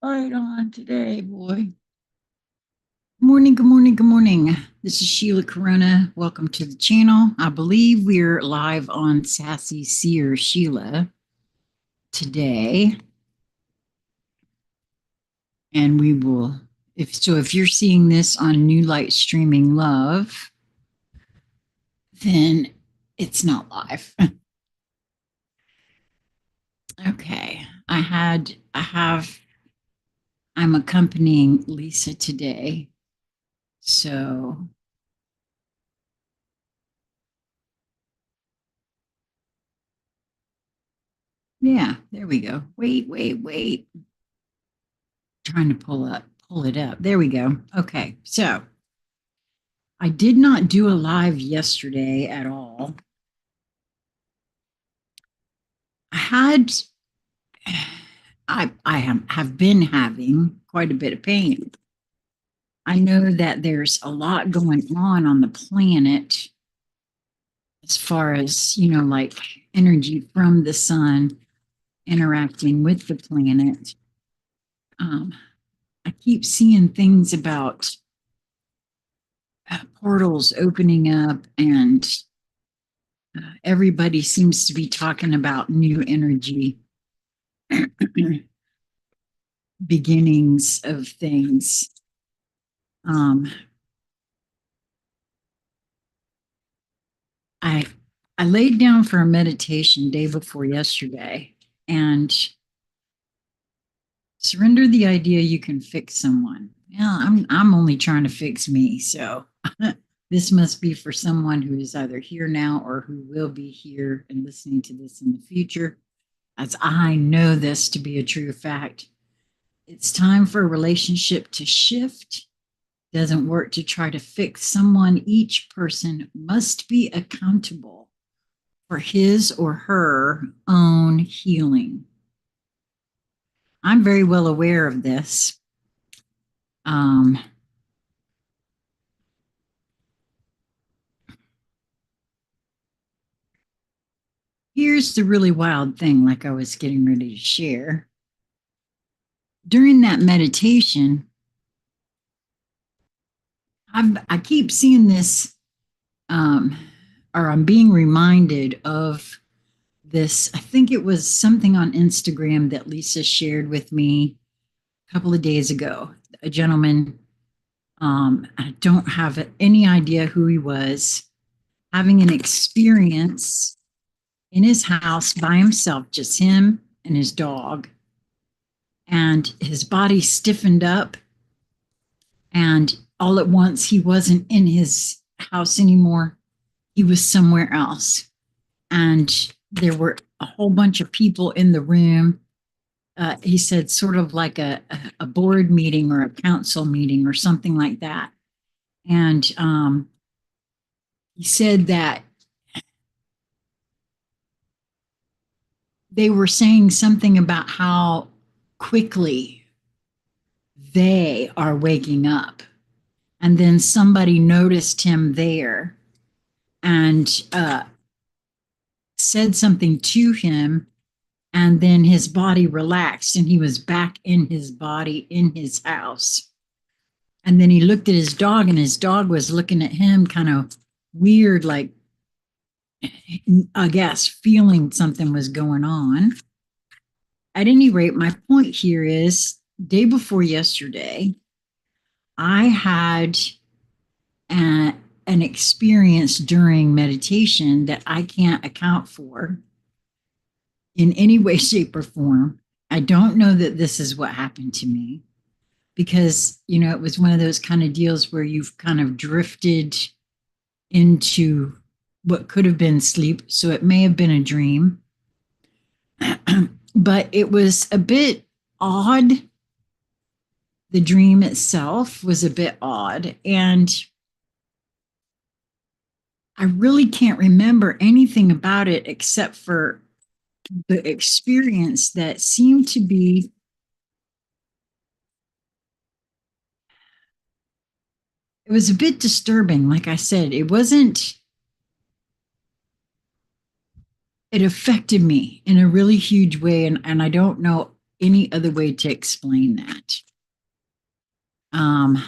right on today, boy. Good morning, good morning, good morning. This is Sheila Corona. Welcome to the channel. I believe we're live on Sassy Seer Sheila today. And we will, if you're seeing this on New Light Streaming Love, then it's not live. Okay. I'm accompanying Lisa today. So yeah, there we go. Wait. Trying to pull it up. There we go. Okay. So I did not do a live yesterday at all. I had have been having quite a bit of pain. I know that there's a lot going on the planet as far as, like energy from the sun interacting with the planet. I keep seeing things about portals opening up, and everybody seems to be talking about new energy beginnings of things. Um, I I laid down for a meditation day before yesterday and surrender the idea you can fix someone. Yeah, I'm only trying to fix me, so this must be for someone who is either here now or who will be here and listening to this in the future, as I know this to be a true fact. It's time for a relationship to shift. Doesn't work to try to fix someone. Each person must be accountable for his or her own healing. I'm very well aware of this. Here's the really wild thing, like I was getting ready to share. During that meditation, I keep seeing this, or I'm being reminded of this. I think it was something on Instagram that Lisa shared with me a couple of days ago. A gentleman, I don't have any idea who he was, having an experience in his house by himself, just him and his dog. And his body stiffened up, and all at once he wasn't in his house anymore. He was somewhere else. And there were a whole bunch of people in the room. He said, sort of like a board meeting or a council meeting or something like that. And he said that they were saying something about how quickly they are waking up. And then somebody noticed him there and said something to him. And then his body relaxed and he was back in his body in his house. And then he looked at his dog, and his dog was looking at him kind of weird, like, I guess, feeling something was going on. At any rate, my point here is day before yesterday, I had an experience during meditation that I can't account for in any way, shape, or form. I don't know that this is what happened to me because, it was one of those kind of deals where you've kind of drifted into what could have been sleep. So it may have been a dream, but it was a bit odd. The dream itself was a bit odd. And I really can't remember anything about it except for the experience that seemed to be it was a bit disturbing. Like I said, it affected me in a really huge way. And I don't know any other way to explain that. Um,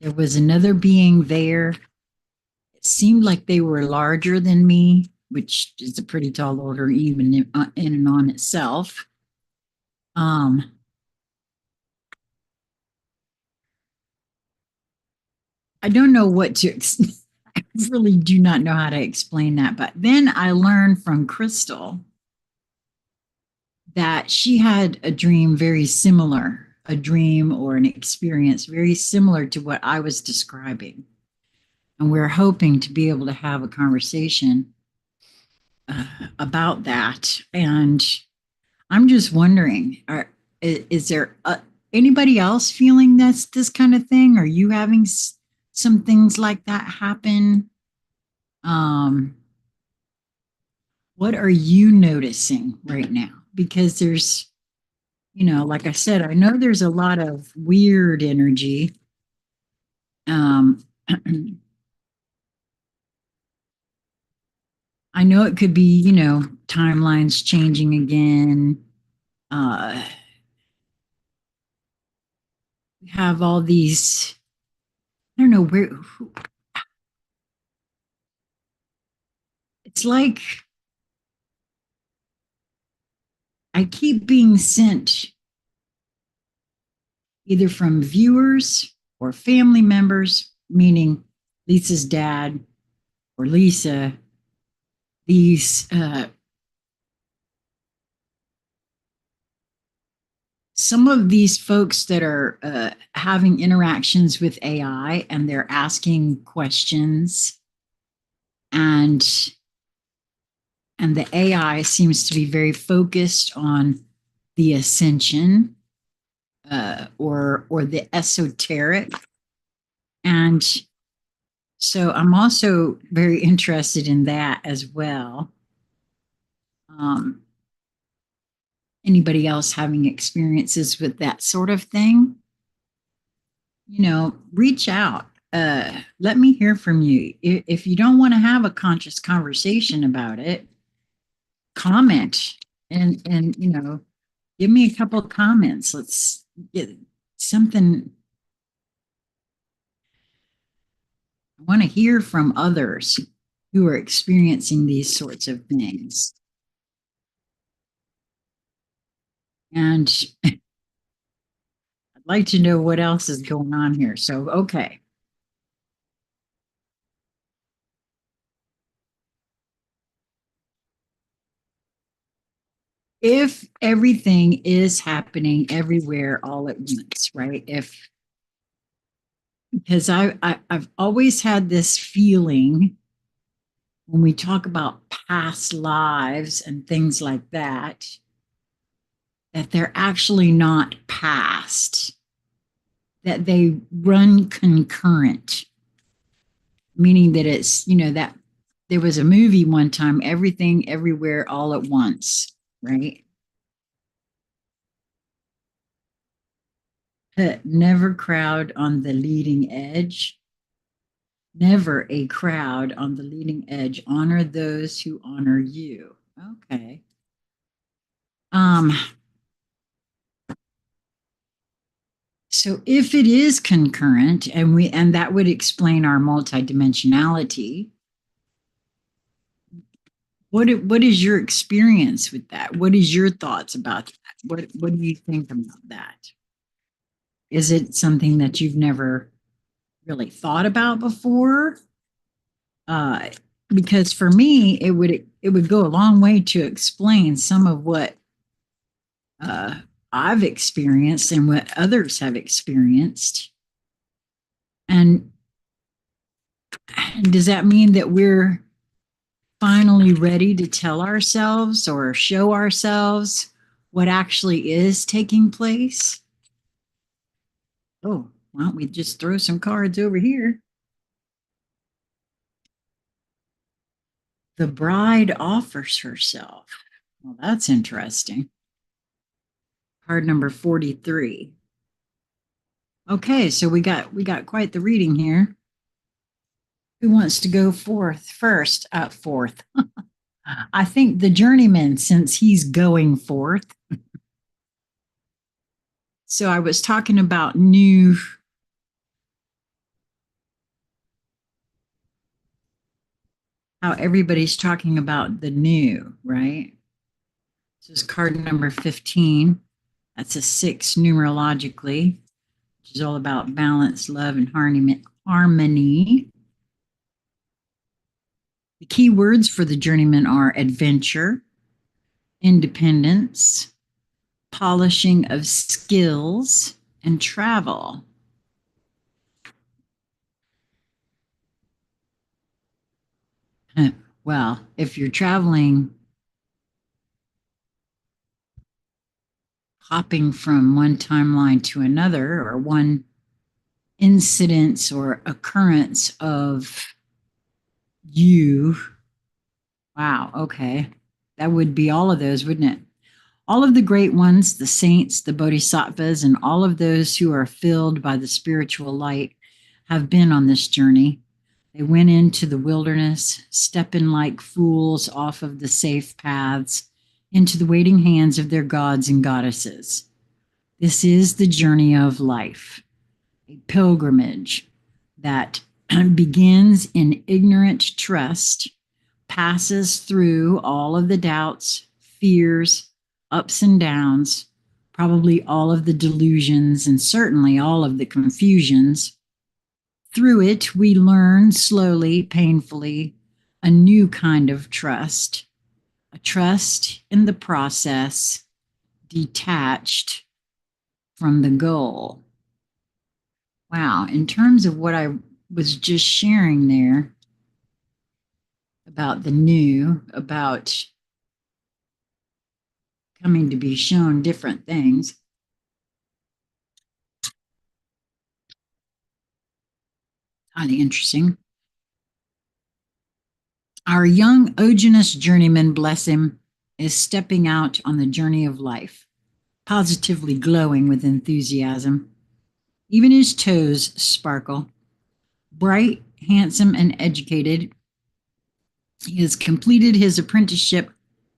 there was another being there. It seemed like they were larger than me, which is a pretty tall order, even in and on itself. Um, I don't know what to. I really do not know how to explain that. But then I learned from Crystal that she had a dream very similar, a dream or an experience very similar to what I was describing. And we're hoping to be able to have a conversation about that. And I'm just wondering, is there anybody else feeling this kind of thing? Are you having some things like that happen? What are you noticing right now? Because there's, like I said, I know there's a lot of weird energy. I know it could be, timelines changing again. We have all these, I don't know where, it's like I keep being sent either from viewers or family members, meaning Lisa's dad or Lisa, these some of these folks that are having interactions with AI and they're asking questions, and the AI seems to be very focused on the ascension or the esoteric. And so I'm also very interested in that as well. Anybody else having experiences with that sort of thing? Reach out. Let me hear from you. If you don't want to have a conscious conversation about it, comment and give me a couple of comments. Let's get something. I want to hear from others who are experiencing these sorts of things. And I'd like to know what else is going on here. So, okay. If everything is happening everywhere all at once, right? Because I've always had this feeling when we talk about past lives and things like that, that they're actually not past, that they run concurrent, meaning that it's, that there was a movie one time, Everything, Everywhere, All at Once, right? Never crowd on the leading edge. Never a crowd on the leading edge. Honor those who honor you. Okay. So if it is concurrent, and that would explain our multidimensionality, what is your experience with that? What is your thoughts about that? What do you think about that? Is it something that you've never really thought about before? Because for me, it would go a long way to explain some of what I've experienced and what others have experienced. And does that mean that we're finally ready to tell ourselves or show ourselves what actually is taking place? Oh, why don't we just throw some cards over here? The bride offers herself. Well, that's interesting. Card number 43. Okay, so we got quite the reading here. Who wants to go forth? I think the journeyman, since he's going forth. So I was talking about new. How everybody's talking about the new, right? This is card number 15. That's a 6 numerologically, which is all about balance, love, and harmony. The key words for the journeyman are adventure, independence, polishing of skills, and travel. Well, if you're traveling, hopping from one timeline to another, or one incidence or occurrence of you, wow, okay. That would be all of those, wouldn't it? All of the great ones, the saints, the bodhisattvas, and all of those who are filled by the spiritual light have been on this journey. They went into the wilderness, stepping like fools off of the safe paths into the waiting hands of their gods and goddesses. This is the journey of life, a pilgrimage that begins in ignorant trust, passes through all of the doubts, fears, ups and downs, probably all of the delusions, and certainly all of the confusions. Through it, we learn slowly, painfully, a new kind of trust, a trust in the process, detached from the goal. Wow, in terms of what I was just sharing there about the new, about coming to be shown different things. Highly interesting. Our young Oginus journeyman, bless him, is stepping out on the journey of life, positively glowing with enthusiasm. Even his toes sparkle. Bright, handsome, and educated, he has completed his apprenticeship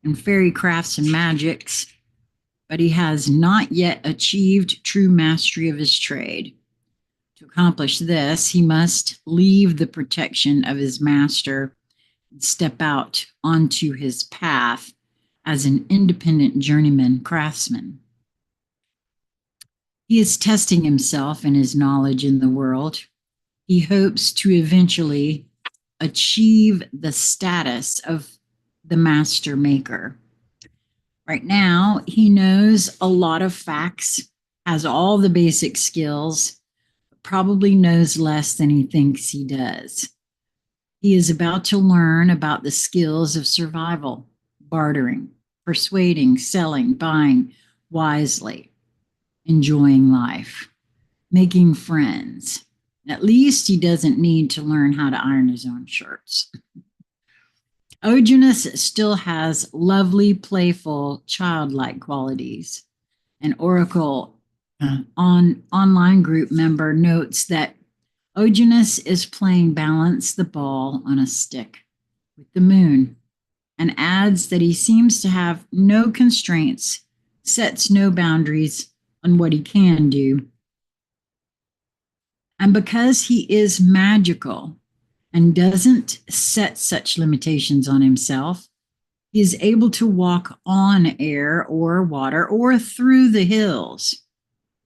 in fairy crafts and magics, but he has not yet achieved true mastery of his trade. To accomplish this, he must leave the protection of his master and step out onto his path as an independent journeyman craftsman. He is testing himself and his knowledge in the world. He hopes to eventually achieve the status of the master maker. Right now, he knows a lot of facts, has all the basic skills, probably knows less than he thinks he does. He is about to learn about the skills of survival, bartering, persuading, selling, buying wisely, enjoying life, making friends. At least he doesn't need to learn how to iron his own shirts. Oginus still has lovely, playful, childlike qualities. An Oracle online group member notes that Oginus is playing balance the ball on a stick with the moon, and adds that he seems to have no constraints, sets no boundaries on what he can do. And because he is magical and doesn't set such limitations on himself, he is able to walk on air or water or through the hills,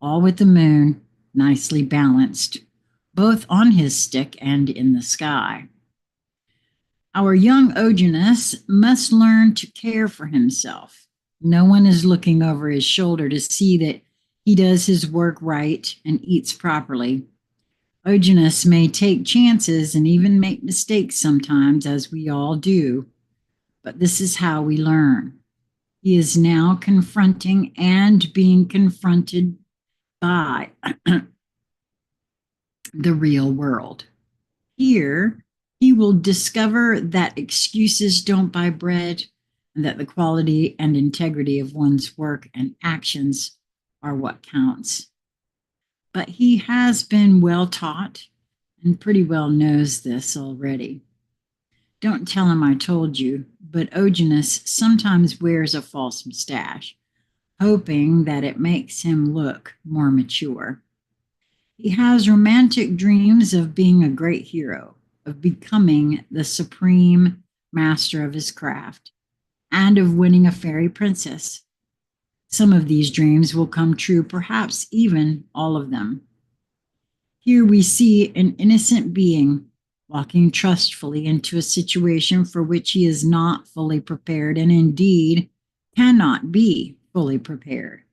all with the moon nicely balanced, both on his stick and in the sky. Our young Oginus must learn to care for himself. No one is looking over his shoulder to see that he does his work right and eats properly. Oginus may take chances and even make mistakes sometimes, as we all do, but this is how we learn. He is now confronting and being confronted by the real world. Here, he will discover that excuses don't buy bread and that the quality and integrity of one's work and actions are what counts. But he has been well taught and pretty well knows this already. Don't tell him I told you, but Oginus sometimes wears a false mustache. hoping that it makes him look more mature. He has romantic dreams of being a great hero, of becoming the supreme master of his craft, and of winning a fairy princess. Some of these dreams will come true, perhaps even all of them. Here we see an innocent being walking trustfully into a situation for which he is not fully prepared and indeed cannot be fully prepared,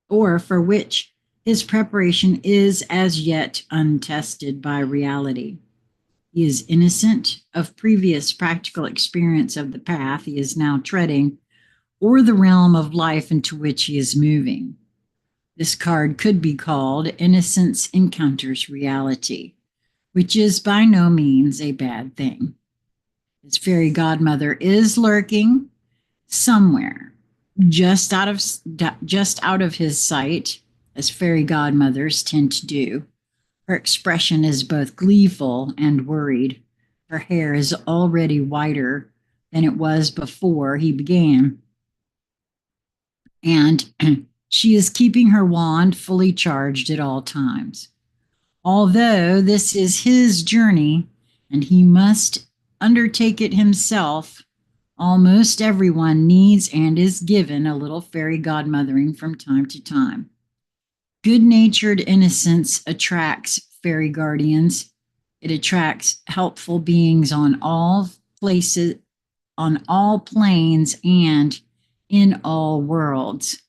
or for which his preparation is as yet untested by reality. He is innocent of previous practical experience of the path he is now treading or the realm of life into which he is moving. This card could be called Innocence Encounters Reality, which is by no means a bad thing. His fairy godmother is lurking somewhere, just out of his sight, as fairy godmothers tend to do. Her expression is both gleeful and worried. Her hair is already whiter than it was before he began, and she is keeping her wand fully charged at all times. Although this is his journey and he must undertake it himself, almost everyone needs and is given a little fairy godmothering from time to time. Good natured innocence attracts fairy guardians. It attracts helpful beings on all places, on all planes, and in all worlds.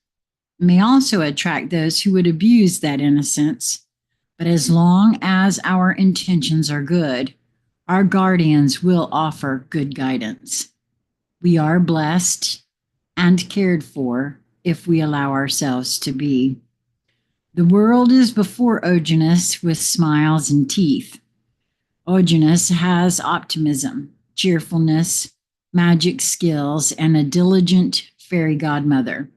It may also attract those who would abuse that innocence. But as long as our intentions are good, our guardians will offer good guidance. We are blessed and cared for if we allow ourselves to be. The world is before Ojanus with smiles and teeth. Ojanus has optimism, cheerfulness, magic skills, and a diligent fairy godmother.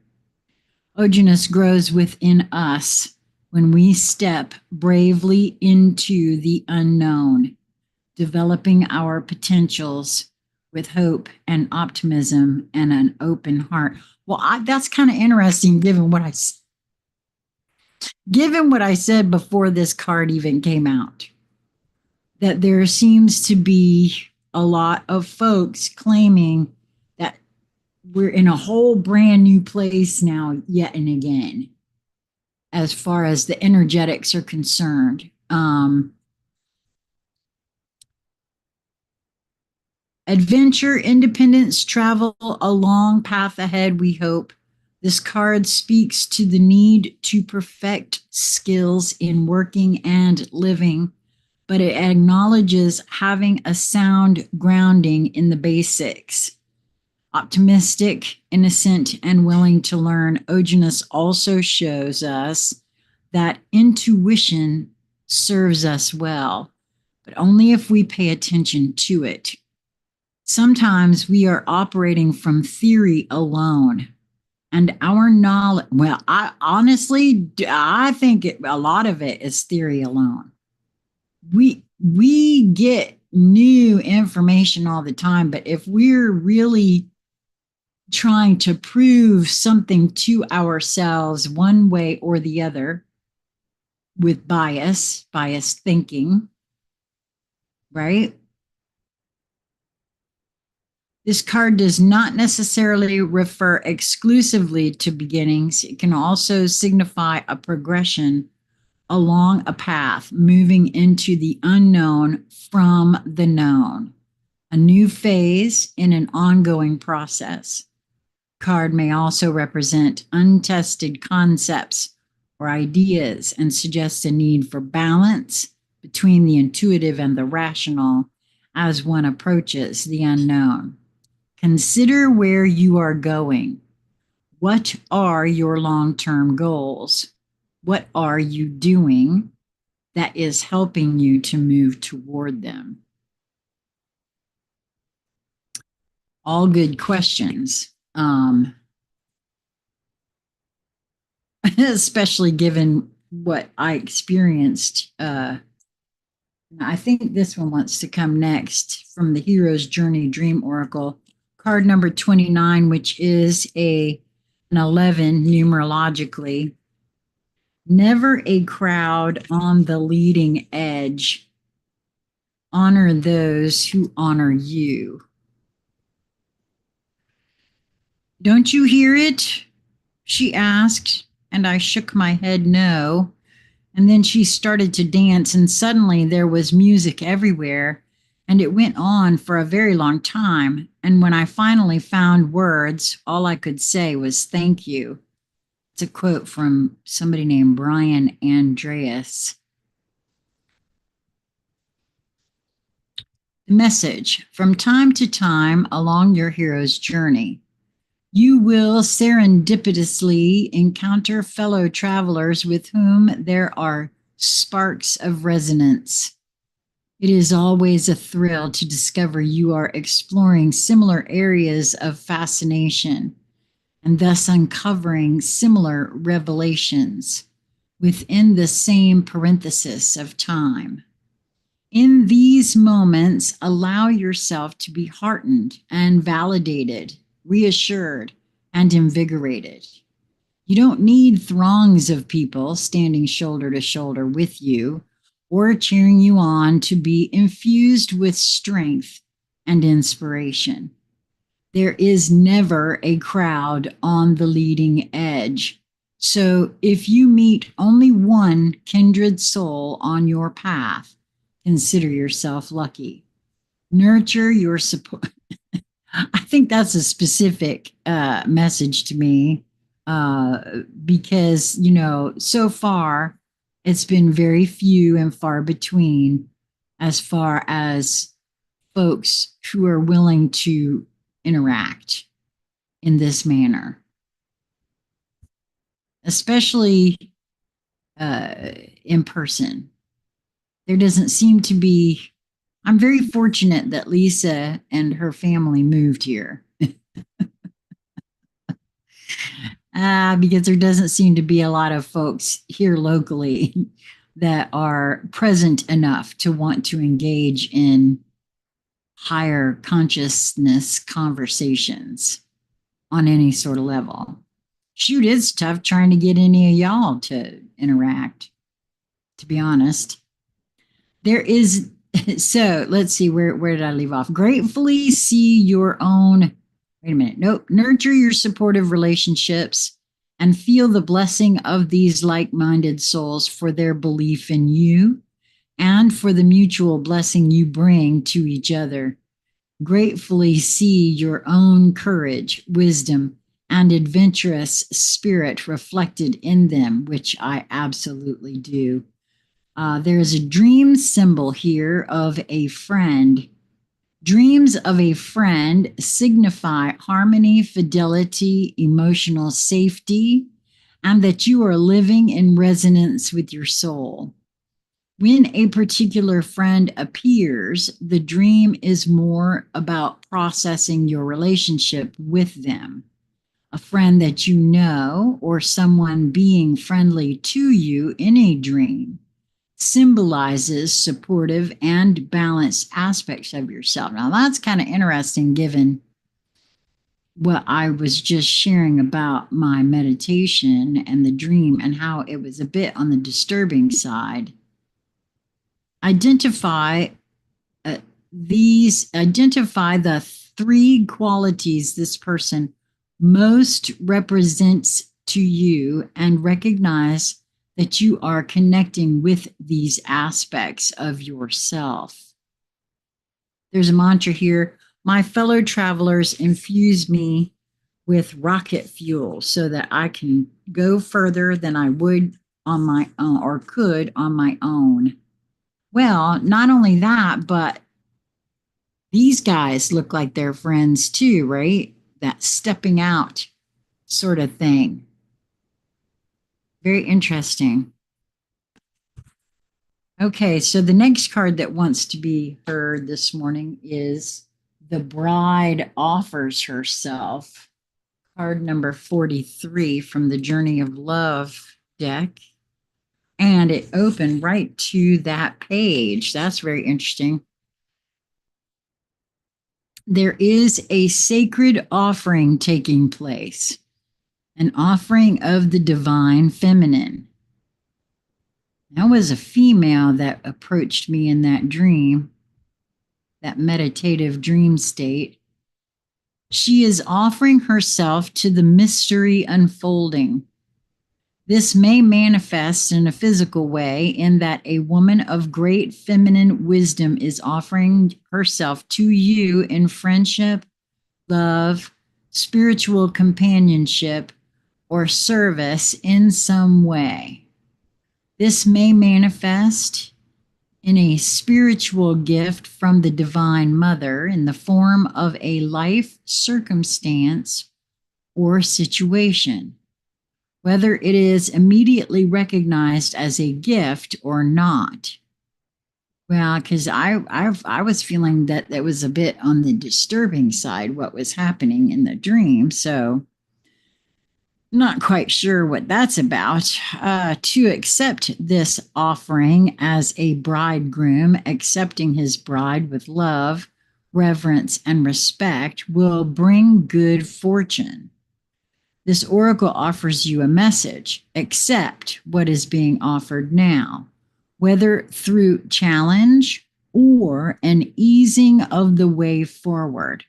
Ojanus grows within us when we step bravely into the unknown, developing our potentials with hope and optimism and an open heart. Well, that's kind of interesting given what I said before this card even came out, that there seems to be a lot of folks claiming that we're in a whole brand new place now yet and again as far as the energetics are concerned. Adventure, independence, travel, a long path ahead, we hope. This card speaks to the need to perfect skills in working and living, but it acknowledges having a sound grounding in the basics. Optimistic, innocent, and willing to learn, Ojanus also shows us that intuition serves us well, but only if we pay attention to it. Sometimes we are operating from theory alone, and our knowledge, well, I think a lot of it is theory alone. We get new information all the time, but if we're really trying to prove something to ourselves one way or the other with bias thinking, right? This card does not necessarily refer exclusively to beginnings. It can also signify a progression along a path, moving into the unknown from the known, a new phase in an ongoing process. Card may also represent untested concepts or ideas and suggest a need for balance between the intuitive and the rational as one approaches the unknown. Consider where you are going. What are your long-term goals? What are you doing that is helping you to move toward them? All good questions, especially given what I experienced. I think this one wants to come next from the Hero's Journey Dream Oracle, card number 29, which is a and 11 numerologically. Never a crowd on the leading edge. Honor those who honor you. Don't you hear it? She asked, and I shook my head no. And then she started to dance, and suddenly there was music everywhere, and it went on for a very long time. And when I finally found words, all I could say was thank you. It's a quote from somebody named Brian Andreas. The message: from time to time along your hero's journey, you will serendipitously encounter fellow travelers with whom there are sparks of resonance. It is always a thrill to discover you are exploring similar areas of fascination and thus uncovering similar revelations within the same parenthesis of time. In these moments, allow yourself to be heartened and validated, reassured, and invigorated. You don't need throngs of people standing shoulder to shoulder with you or cheering you on to be infused with strength and inspiration. There is never a crowd on the leading edge. So if you meet only one kindred soul on your path, consider yourself lucky. Nurture your support. I think that's a specific message to me because, so far it's been very few and far between as far as folks who are willing to interact in this manner, especially in person. There doesn't seem to be. I'm very fortunate that Lisa and her family moved here because there doesn't seem to be a lot of folks here locally that are present enough to want to engage in higher consciousness conversations on any sort of level. Shoot, it's tough trying to get any of y'all to interact, to be honest. There is, so let's see, where did I leave off? Gratefully see your own, wait a minute, nope, nurture your supportive relationships and feel the blessing of these like-minded souls for their belief in you and for the mutual blessing you bring to each other. Gratefully see your own courage, wisdom, and adventurous spirit reflected in them, which I absolutely do. There's a dream symbol here of a friend. Dreams of a friend signify harmony, fidelity, emotional safety, and that you are living in resonance with your soul. When a particular friend appears, the dream is more about processing your relationship with them. A friend that you know or someone being friendly to you in a dream symbolizes supportive and balanced aspects of yourself. Now, that's kind of interesting given what I was just sharing about my meditation and the dream and how it was a bit on the disturbing side. Identify the three qualities this person most represents to you and recognize that you are connecting with these aspects of yourself. There's a mantra here: my fellow travelers infuse me with rocket fuel so that I can go further than I would on my own or could on my own. Well, not only that, but these guys look like they're friends too, right? That stepping out sort of thing. Very interesting. Okay, so the next card that wants to be heard this morning is The Bride Offers Herself. Card number 43 from the Journey of Love deck. And it opened right to that page. That's very interesting. There is a sacred offering taking place. an offering of the divine feminine. That was a female that approached me in that dream, that meditative dream state. She is offering herself to the mystery unfolding. This may manifest in a physical way in that a woman of great feminine wisdom is offering herself to you in friendship, love, spiritual companionship, or service in some way. This may manifest in a spiritual gift from the Divine Mother in the form of a life circumstance or situation, whether it is immediately recognized as a gift or not. Well, because I was feeling that that was a bit on the disturbing side, what was happening in the dream. So not quite sure what that's about. To accept this offering as a bridegroom, accepting his bride with love, reverence, and respect will bring good fortune. This oracle offers you a message. Accept what is being offered now, whether through challenge or an easing of the way forward.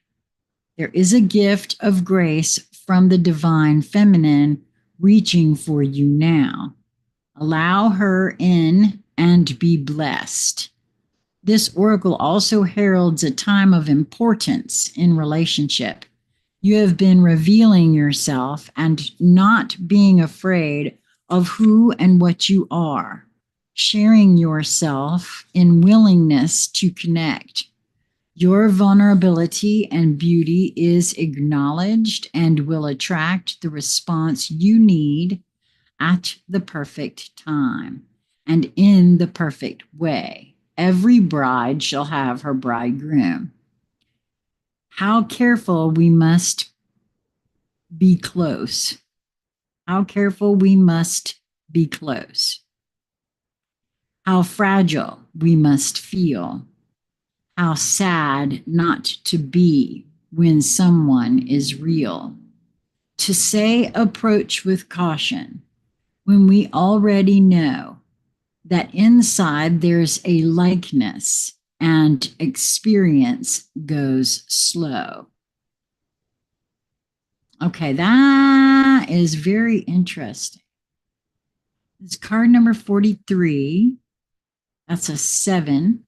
There is a gift of grace from the divine feminine reaching for you now. Allow her in and be blessed. This oracle also heralds a time of importance in relationship. You have been revealing yourself and not being afraid of who and what you are, sharing yourself in willingness to connect. Your vulnerability and beauty is acknowledged and will attract the response you need at the perfect time and in the perfect way. Every bride shall have her bridegroom. How careful we must be close. How careful we must be close. How fragile we must feel. How sad not to be when someone is real. To say approach with caution when we already know that inside there's a likeness and experience goes slow. Okay, that is very interesting. It's card number 43. That's a 7,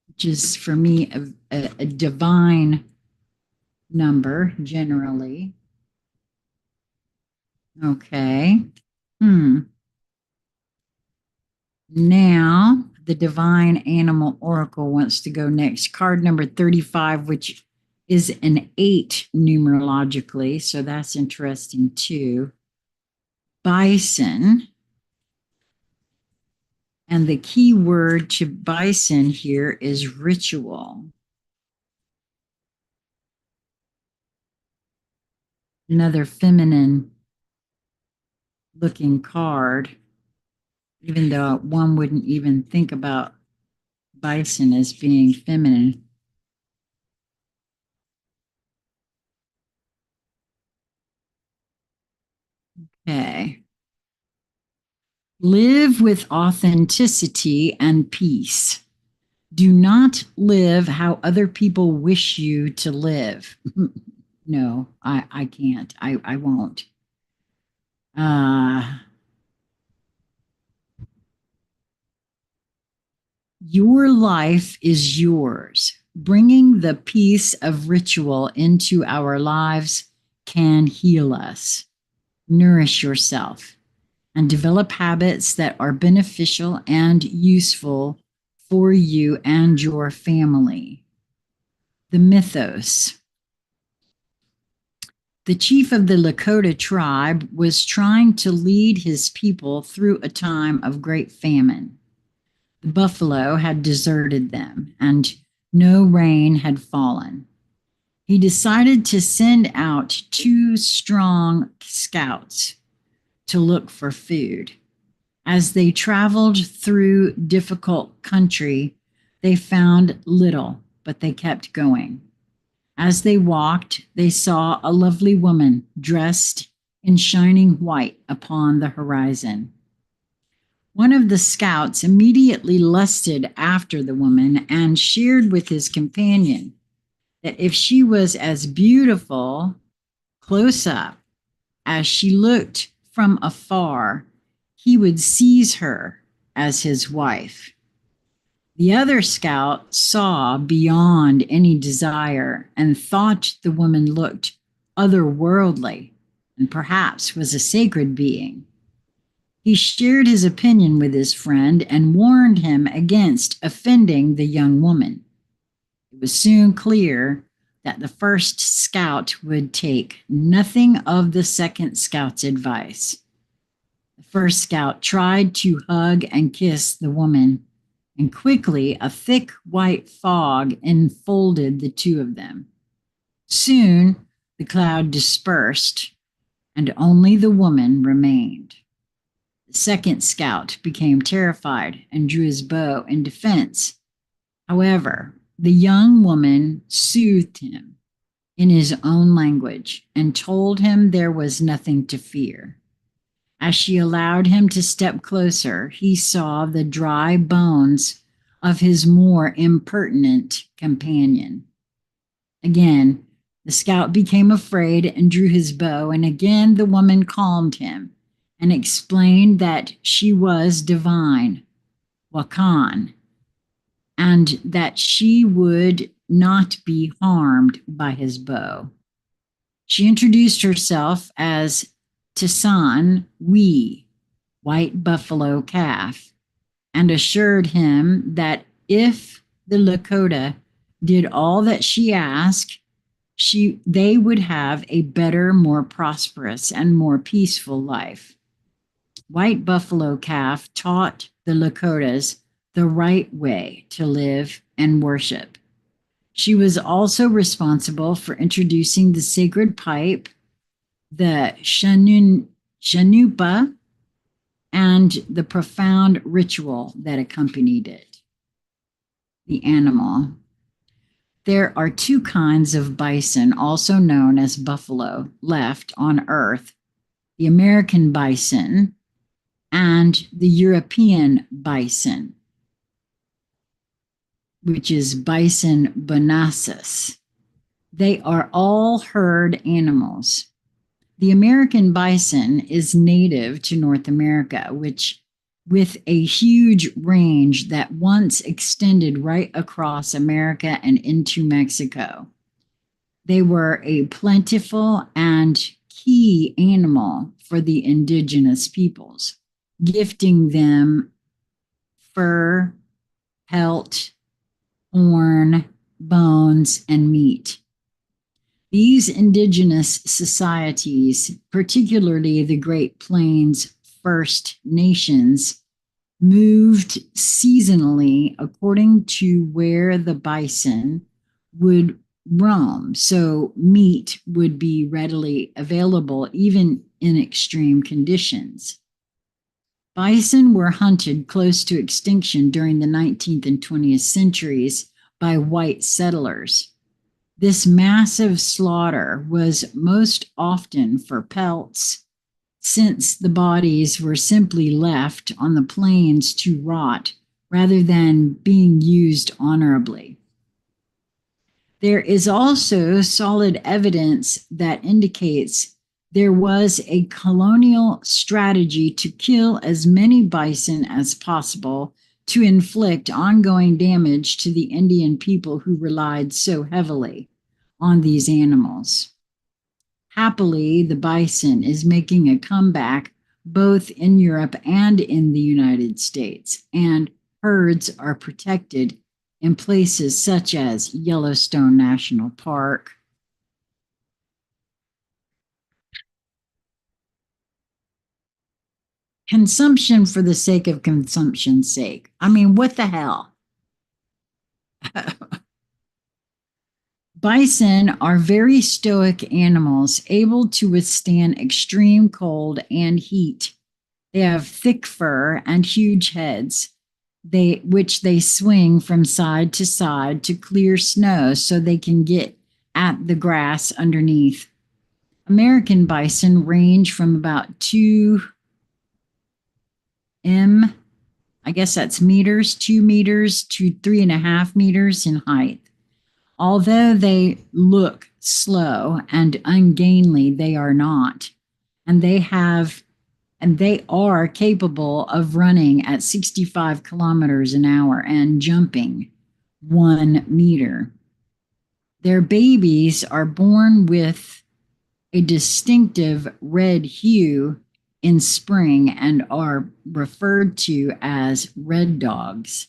which is for me a divine number generally. Okay. Now the divine animal oracle wants to go next. Card number 35, which is an 8 numerologically. So that's interesting too. Bison. And the key word to bison here is ritual. Another feminine looking card, even though one wouldn't even think about bison as being feminine. Okay. Live with authenticity and peace. Do not live how other people wish you to live. No, I can't. I won't. Your life is yours. Bringing the peace of ritual into our lives can heal us. Nourish yourself and develop habits that are beneficial and useful for you and your family. The mythos. The chief of the Lakota tribe was trying to lead his people through a time of great famine. The buffalo had deserted them, and no rain had fallen. He decided to send out 2 strong scouts to look for food. As they traveled through difficult country, they found little, but they kept going. As they walked, they saw a lovely woman dressed in shining white upon the horizon. One of the scouts immediately lusted after the woman and shared with his companion that if she was as beautiful close up as she looked from afar, he would seize her as his wife. The other scout saw beyond any desire and thought the woman looked otherworldly and perhaps was a sacred being. He shared his opinion with his friend and warned him against offending the young woman. It was soon clear that the first scout would take nothing of the second scout's advice. The first scout tried to hug and kiss the woman, and quickly a thick white fog enfolded the two of them. Soon the cloud dispersed, and only the woman remained. The second scout became terrified and drew his bow in defense. However, the young woman soothed him in his own language and told him there was nothing to fear. As she allowed him to step closer, he saw the dry bones of his more impertinent companion. Again, the scout became afraid and drew his bow, and again the woman calmed him and explained that she was divine, Wakan, and that she would not be harmed by his bow. She introduced herself as Tisan Wee, white buffalo calf, and assured him that if the Lakota did all that she asked, they would have a better, more prosperous, and more peaceful life. White buffalo calf taught the Lakotas the right way to live and worship. She was also responsible for introducing the sacred pipe, the Shanupa, and the profound ritual that accompanied it. The animal. There are two kinds of bison, also known as buffalo, left on Earth: the American bison and the European bison, which is Bison bonasus. They are all herd animals. The American bison is native to North America, with a huge range that once extended right across America and into Mexico. They were a plentiful and key animal for the indigenous peoples, gifting them fur, pelt, horn, bones, and meat. These indigenous societies, particularly the Great Plains First Nations, moved seasonally according to where the bison would roam, so meat would be readily available even in extreme conditions. Bison were hunted close to extinction during the 19th and 20th centuries by white settlers. This massive slaughter was most often for pelts, since the bodies were simply left on the plains to rot rather than being used honorably. There is also solid evidence that indicates there was a colonial strategy to kill as many bison as possible to inflict ongoing damage to the Indian people who relied so heavily on these animals. Happily, the bison is making a comeback both in Europe and in the United States, and herds are protected in places such as Yellowstone National Park. Consumption for the sake of consumption's sake. I mean, what the hell? Bison are very stoic animals, able to withstand extreme cold and heat. They have thick fur and huge heads, which they swing from side to side to clear snow so they can get at the grass underneath. American bison range from about 2 I guess that's meters, 2 meters to 3.5 meters in height. Although they look slow and ungainly, they are not. And they are capable of running at 65 kilometers an hour and jumping 1 meter. Their babies are born with a distinctive red hue in spring and are referred to as red dogs.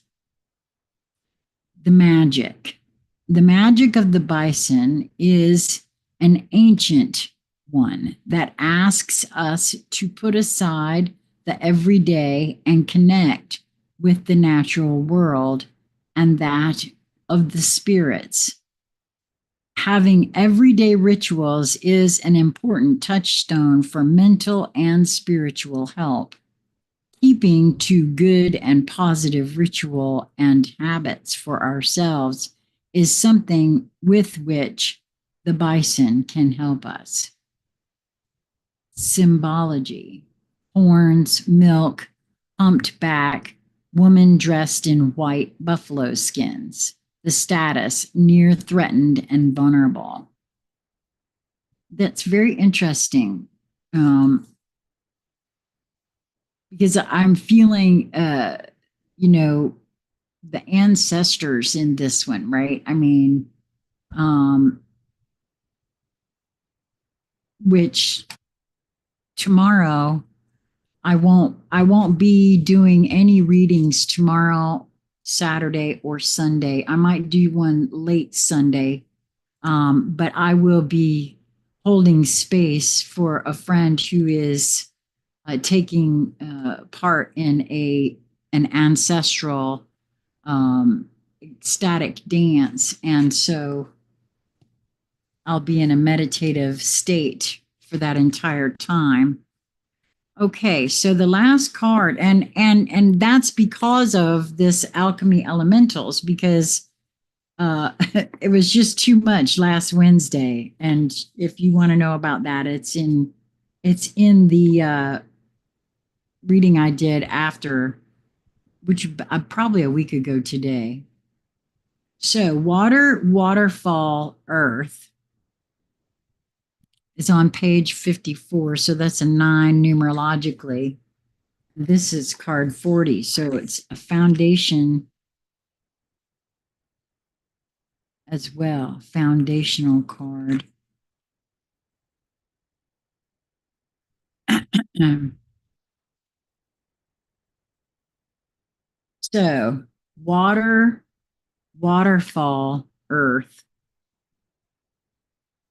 The magic. The magic of the bison is an ancient one that asks us to put aside the everyday and connect with the natural world and that of the spirits. Having everyday rituals is an important touchstone for mental and spiritual health. Keeping to good and positive ritual and habits for ourselves is something with which the bison can help us. Symbology: horns, milk, humped back, woman dressed in white buffalo skins. The status: near threatened and vulnerable. That's very interesting. Because I'm feeling, the ancestors in this one, right? I mean, which tomorrow I won't be doing any readings tomorrow, Saturday or Sunday. I might do one late Sunday, but I will be holding space for a friend who is taking part in an ancestral ecstatic dance, and so I'll be in a meditative state for that entire time. Okay, so the last card, and that's because of this alchemy elementals, because it was just too much last Wednesday, and if you want to know about that, it's in the reading I did after, which probably a week ago today. So water, waterfall, earth is on page 54. So that's a 9 numerologically. This is card 40. So it's a foundation as well, foundational card. So water, waterfall, earth.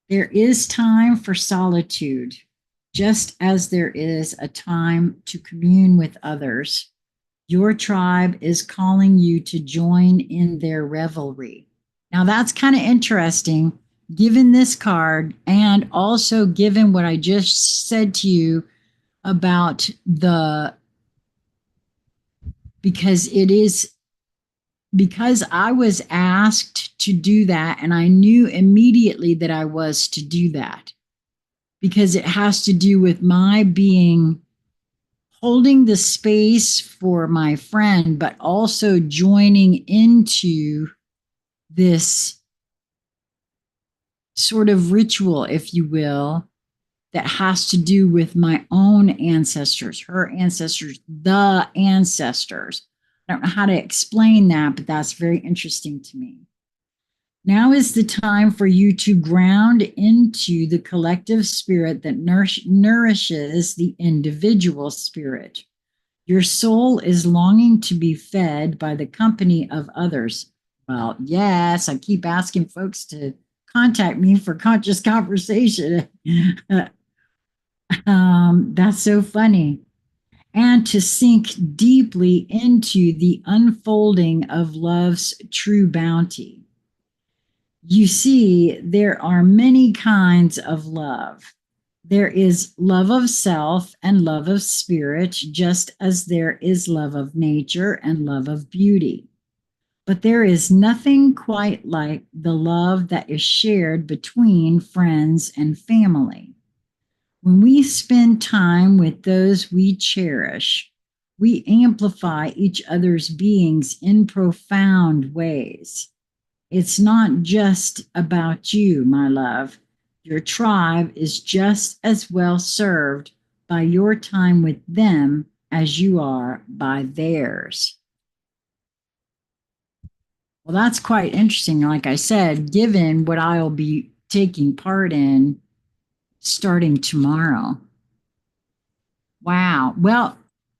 There is time for solitude, just as there is a time to commune with others. Your tribe is calling you to join in their revelry. Now, that's kind of interesting, given this card, and also given what I just said to you about because I was asked to do that, and I knew immediately that I was to do that, because it has to do with my being holding the space for my friend, but also joining into this sort of ritual, if you will, that has to do with my own ancestors, her ancestors, the ancestors. I don't know how to explain that, but that's very interesting to me. Now is the time for you to ground into the collective spirit that nourishes the individual spirit. Your soul is longing to be fed by the company of others. Well, yes, I keep asking folks to contact me for conscious conversation. That's so funny. And to sink deeply into the unfolding of love's true bounty. You see, there are many kinds of love. There is love of self and love of spirit, just as there is love of nature and love of beauty. But there is nothing quite like the love that is shared between friends and family. When we spend time with those we cherish, we amplify each other's beings in profound ways. It's not just about you, my love. Your tribe is just as well served by your time with them as you are by theirs. Well, that's quite interesting. Like I said, given what I'll be taking part in starting tomorrow. Wow. Well,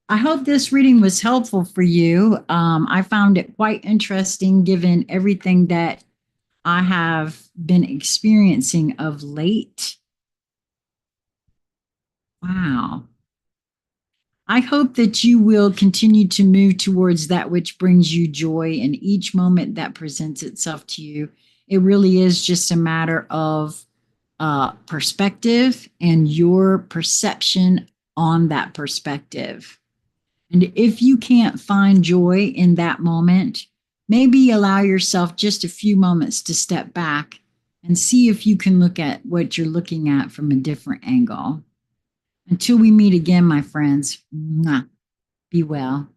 I hope this reading was helpful for you. I found it quite interesting given everything that I have been experiencing of late. Wow. I hope that you will continue to move towards that which brings you joy in each moment that presents itself to you. It really is just a matter of perspective and your perception on that perspective. And if you can't find joy in that moment, maybe allow yourself just a few moments to step back and see if you can look at what you're looking at from a different angle. Until we meet again, my friends, mwah, be well.